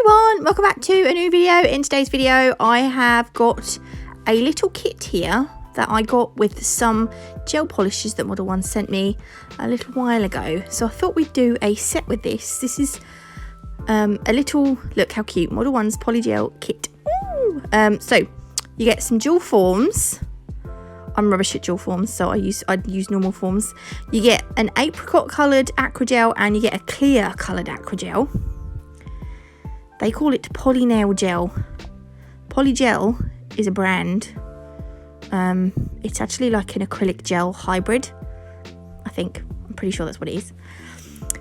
everyone, welcome back to a new video. In today's video I have got a little kit here that I got with some gel polishes that Modelones sent me a little while ago. So I thought we'd do a set with this. This is a little, look how cute, Modelones Polygel kit. So you get some gel forms. I'm rubbish at gel forms, so I'd use normal forms. You get an apricot coloured acrygel and you get a clear coloured acrygel. They call it Poly Nail Gel. Polygel is a brand. It's actually like an acrylic gel hybrid, I think. I'm pretty sure that's what it is.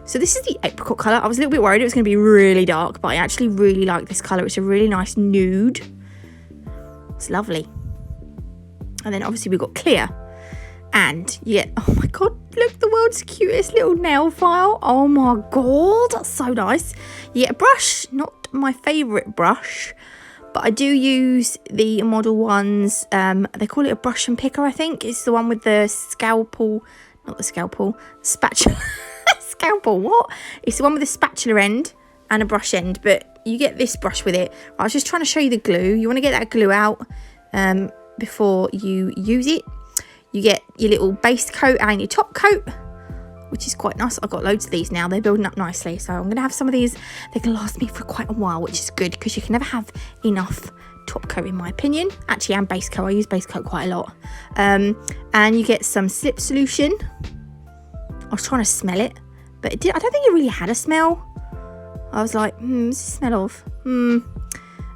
So this is the apricot colour. I was a little bit worried it was going to be really dark, but I actually really like this colour. It's a really nice nude. It's lovely. And then obviously we've got clear. And you get, oh my god, look, the world's cutest little nail file. Oh my god, that's so nice. You get a brush, not my favourite brush, but I do use the Modelones, they call it a brush and picker, I think. It's the one with the scalpel, not the scalpel, spatula. Scalpel, what? It's the one with the spatula end and a brush end, but you get this brush with it. I was just trying to show you the glue. You want to get that glue out before you use it. You get your little base coat and your top coat, which is quite nice. I've got loads of these now. They're building up nicely. So I'm going to have some of these. They're going to last me for quite a while, which is good because you can never have enough top coat in my opinion. Actually, and base coat. I use base coat quite a lot. And you get some slip solution. I was trying to smell it, but I don't think it really had a smell. I was like, what's the smell of? And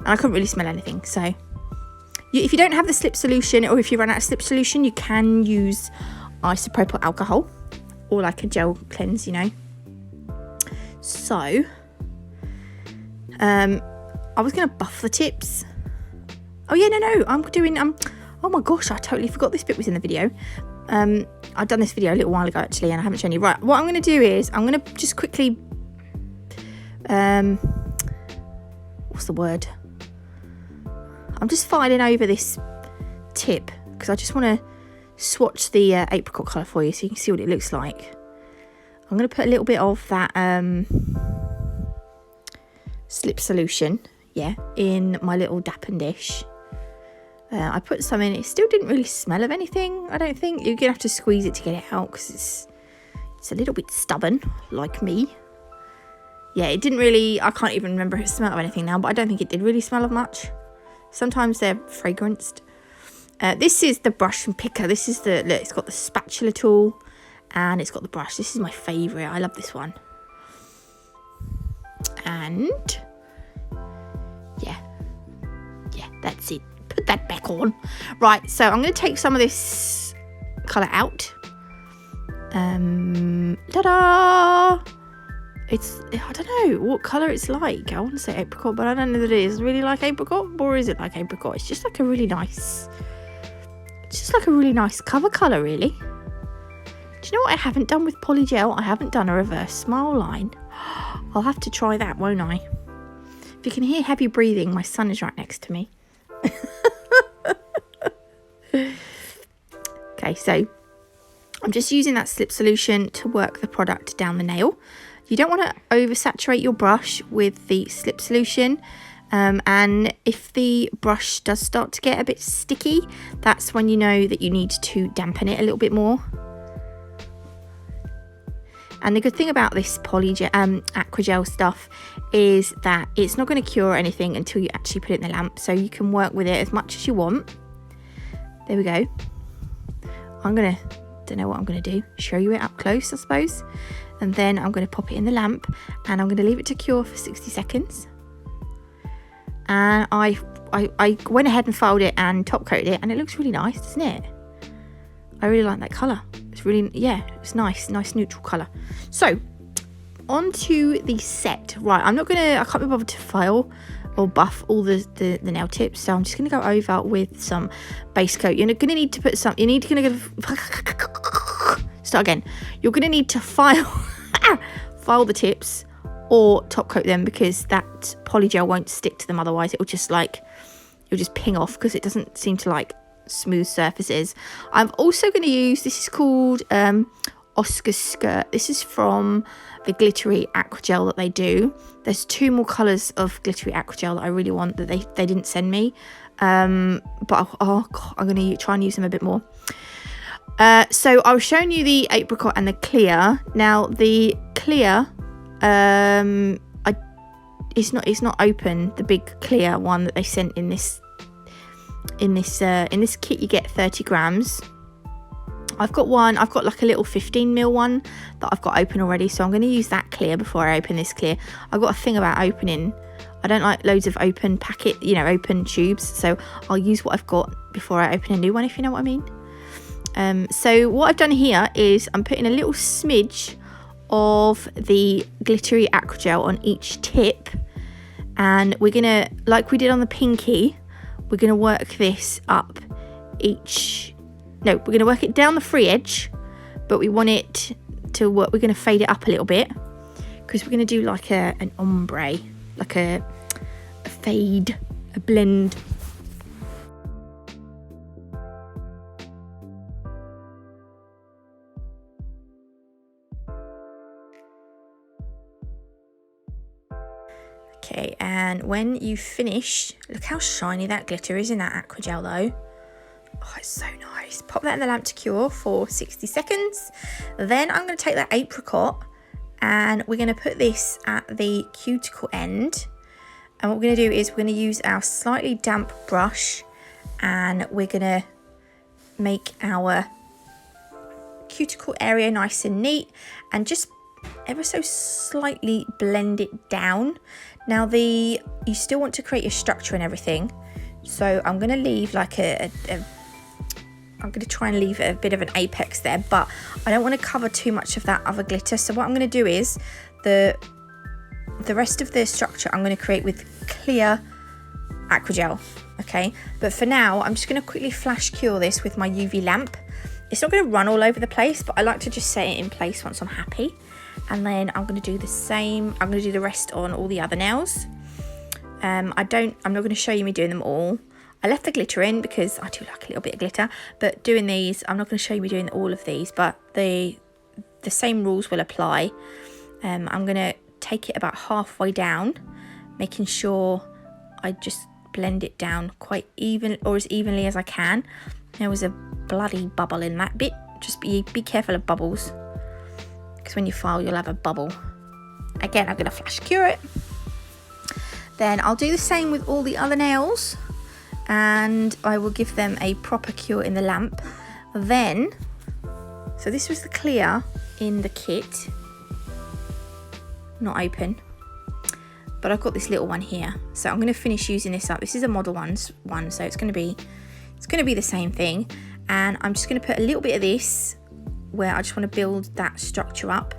I couldn't really smell anything. So if you don't have the slip solution, or if you run out of slip solution, you can use isopropyl alcohol or like a gel cleanse, you know. So I was going to buff the tips. Oh yeah, no, I'm doing oh my gosh, I totally forgot this bit was in the video. I've done this video a little while ago actually, and I haven't shown you. Right, what I'm going to do is I'm going to just quickly what's the word? I'm just filing over this tip because I just want to swatch the apricot colour for you so you can see what it looks like. I'm going to put a little bit of that slip solution, yeah, in my little dappen dish. I put some in. It still didn't really smell of anything, I don't think. You're going to have to squeeze it to get it out because it's a little bit stubborn, like me. Yeah, it didn't really, I can't even remember if it smelled of anything now, but I don't think it did really smell of much. Sometimes they're fragranced. This is the brush and picker. This is the, look, it's got the spatula tool and it's got the brush. This is my favourite. I love this one. And yeah, that's it. Put that back on. Right, so I'm going to take some of this colour out. Ta-da! It's, I don't know what colour it's like. I want to say apricot, but I don't know that it is really like apricot, or is it like apricot? It's just like a really nice, it's just like a really nice cover colour, really. Do you know what I haven't done with Polygel? I haven't done a reverse smile line. I'll have to try that, won't I? If you can hear heavy breathing, my son is right next to me. Okay, so I'm just using that slip solution to work the product down the nail. You don't want to oversaturate your brush with the slip solution, and if the brush does start to get a bit sticky, that's when you know that you need to dampen it a little bit more. And the good thing about this acrygel stuff is that it's not going to cure anything until you actually put it in the lamp, so you can work with it as much as you want. There we go. Don't know what I'm going to do, show you it up close, I suppose. And then I'm going to pop it in the lamp and I'm going to leave it to cure for 60 seconds. And I went ahead and filed it and top coated it, and it looks really nice, doesn't it? I really like that colour. It's really, yeah, it's nice neutral colour. So onto the set. Right, I can't be bothered to file or buff all the nail tips, so I'm just going to go over with some base coat. You're going to need to put some, start again. You're going to need to file the tips or top coat them, because that polygel won't stick to them, otherwise it'll just ping off because it doesn't seem to like smooth surfaces. I'm also going to use, this is called Oscar skirt. This is from the glittery aqua gel that they do. There's 2 more colours of glittery aqua gel that I really want that they didn't send me. But I'm going to try and use them a bit more. So I was showing you the apricot and the clear. Now the clear, it's not open. The big clear one that they sent in this kit, you get 30 grams. I've got like a little 15ml one that I've got open already, so I'm going to use that clear before I open this clear. I've got a thing about opening. I don't like loads of open open tubes, so I'll use what I've got before I open a new one, if you know what I mean. So what I've done here is I'm putting a little smidge of the glittery aqua gel on each tip, and we're gonna, like we did on the pinky, we're gonna work this up we're going to work it down the free edge, but we want it to work. We're going to fade it up a little bit because we're going to do like an ombre, like a fade, a blend. Okay, and when you finish, look how shiny that glitter is in that aqua gel though. Oh, it's so nice. Pop that in the lamp to cure for 60 seconds. Then I'm going to take that apricot and we're going to put this at the cuticle end. And what we're going to do is we're going to use our slightly damp brush and we're going to make our cuticle area nice and neat and just ever so slightly blend it down. Now you still want to create your structure and everything. So I'm going to leave like I'm going to try and leave a bit of an apex there, but I don't want to cover too much of that other glitter. So what I'm going to do is the rest of the structure I'm going to create with clear aqua gel, okay? But for now, I'm just going to quickly flash cure this with my UV lamp. It's not going to run all over the place, but I like to just set it in place once I'm happy. And then I'm going to do the same. I'm going to do the rest on all the other nails. I'm not going to show you me doing them all. I left the glitter in because I do like a little bit of glitter, but doing these, I'm not going to show you me doing all of these, but the same rules will apply. I'm going to take it about halfway down, making sure I just blend it down quite even, or as evenly as I can. There was a bloody bubble in that bit. Just be careful of bubbles, because when you file you'll have a bubble. Again, I'm going to flash cure it. Then I'll do the same with all the other nails, and I will give them a proper cure in the lamp. Then, so this was the clear in the kit, not open, but I've got this little one here, so I'm going to finish using this up. This is a Modelones one, so it's going to be the same thing, and I'm just going to put a little bit of this where I just want to build that structure up.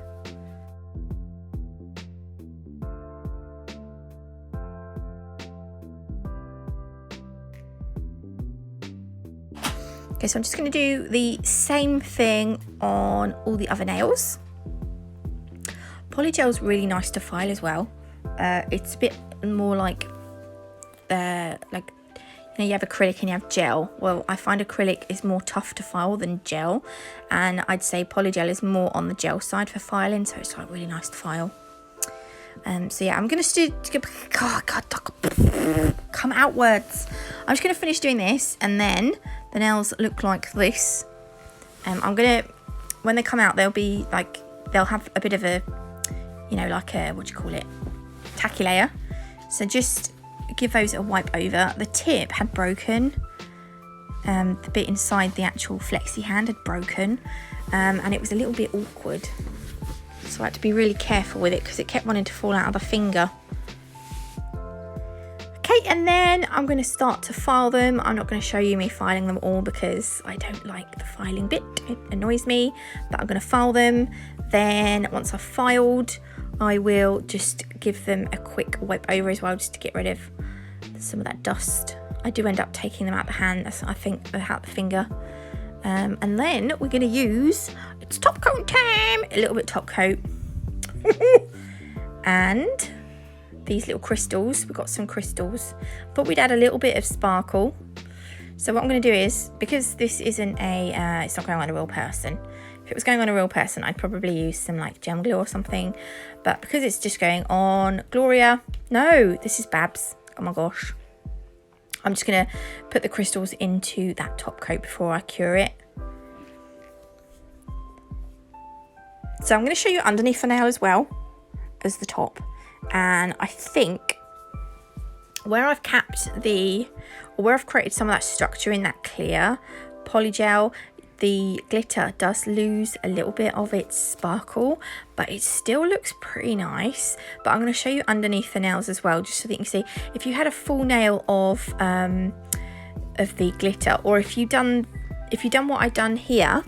Okay, so I'm just going to do the same thing on all the other nails. Polygel's really nice to file as well. It's a bit more like you have acrylic and you have gel. Well, I find acrylic is more tough to file than gel, and I'd say polygel is more on the gel side for filing, so it's like really nice to file. So yeah, I'm going to come out words. I'm just going to finish doing this, and then the nails look like this. I'm going to, when they come out, they'll have a bit of a, like a, tacky layer. So just give those a wipe over. The tip had broken. The bit inside the actual flexi hand had broken, and it was a little bit awkward. So I had to be really careful with it because it kept wanting to fall out of the finger. Okay, and then I'm going to start to file them. I'm not going to show you me filing them all because I don't like the filing bit. It annoys me, but I'm going to file them. Then once I've filed, I will just give them a quick wipe over as well, just to get rid of some of that dust. I do end up taking them out the hand, I think, out the finger. And then we're going to use, it's top coat time, a little bit top coat. And these little crystals, we've got some crystals, but we'd add a little bit of sparkle So what I'm going to do is, because this isn't a, it's not going on a real person. If it was going on a real person, I'd probably use some like gem glue or something. But because it's just going on Gloria, no, this is Babs. Oh my gosh. I'm just going to put the crystals into that top coat before I cure it. So I'm going to show you underneath the nail as well as the top. And I think where I've capped where I've created some of that structure in that clear polygel, the glitter does lose a little bit of its sparkle, but it still looks pretty nice. But I'm going to show you underneath the nails as well, just so that you can see. If you had a full nail of the glitter, or if you done what I've done here,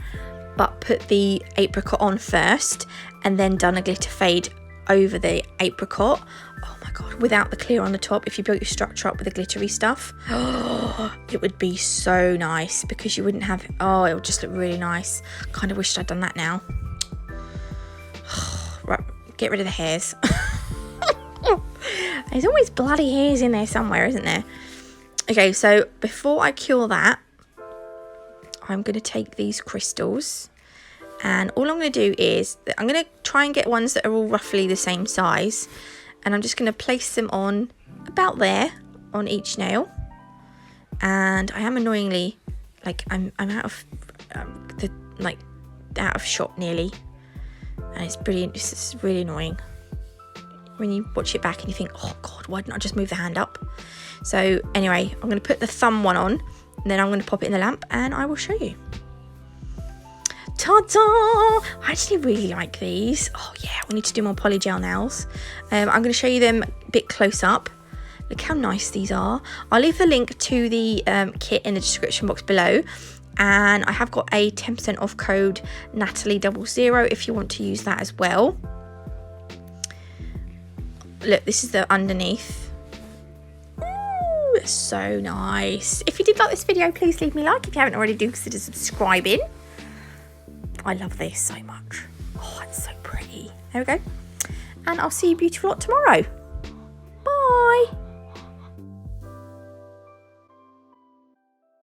but put the apricot on first and then done a glitter fade over the apricot, oh my god, without the clear on the top, if you built your structure up with the glittery stuff, it would be so nice, because you wouldn't have, oh, it would just look really nice. Kind of wished I'd done that now. Right, get rid of the hairs. There's always bloody hairs in there somewhere, isn't there? Okay, so before I cure that, I'm going to take these crystals, and all I'm going to do is, I'm going to try and get ones that are all roughly the same size, and I'm just going to place them on about there on each nail. And I am annoyingly, like, I'm out of out of shot nearly, and it's brilliant. This is really annoying when you watch it back and you think, oh god, why didn't I just move the hand up? So anyway, I'm going to put the thumb one on, and then I'm going to pop it in the lamp, and I will show you. Ta-da! I actually really like these. Oh yeah, we need to do more polygel nails. I'm going to show you them a bit close up. Look how nice these are. I'll leave the link to the kit in the description box below. And I have got a 10% off code Natalie00 if you want to use that as well. Look, this is the underneath. Ooh, it's so nice. If you did like this video, please leave me a like. If you haven't already, do consider subscribing. I love this so much. Oh, it's so pretty. There we go. And I'll see you beautiful lot tomorrow. Bye.